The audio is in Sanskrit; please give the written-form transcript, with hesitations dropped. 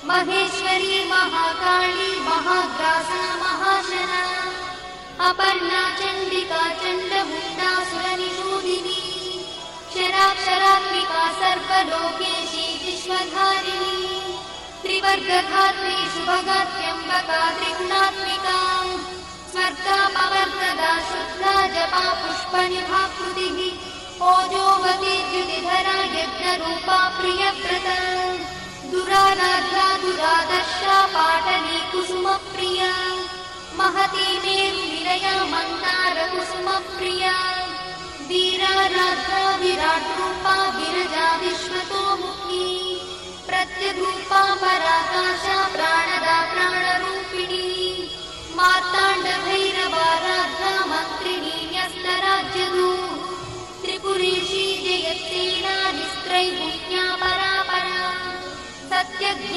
महेश्वरी महाकाली महाग्रासा महाशना अपर्णा चण्डिका चण्डमुण्डासुरनिषूदिनी क्षराक्षरात्मिका सर्वलोकेशी विश्वधारिणी त्रिवर्गधात्रीषु भगात्यम्बका त्रिगुणात्मिका स्वर्गापवर्तदा शुद्धा जपा पुष्पनिभाकृतिः ओजोवती द्युतिधरा यज्ञरूपा प्रियव्रता दुराराध्या दुरादर्शा पाटली कुसुमप्रिया महती मेरुनिलया मन्दारकुसुमप्रिया वीराराध्या विराट्रूपा विरजा विश्वतोमुखी प्रत्यग्रूपा पराकाशा प्राणदा प्राणरूपिणी मार्ताण्डभैरवाराध्या मन्त्रिणी न्यस्तराज्यदू त्रिपुरेशी जयत्सेना निस्त्रैगुण्या परापरा सत्यज्ञा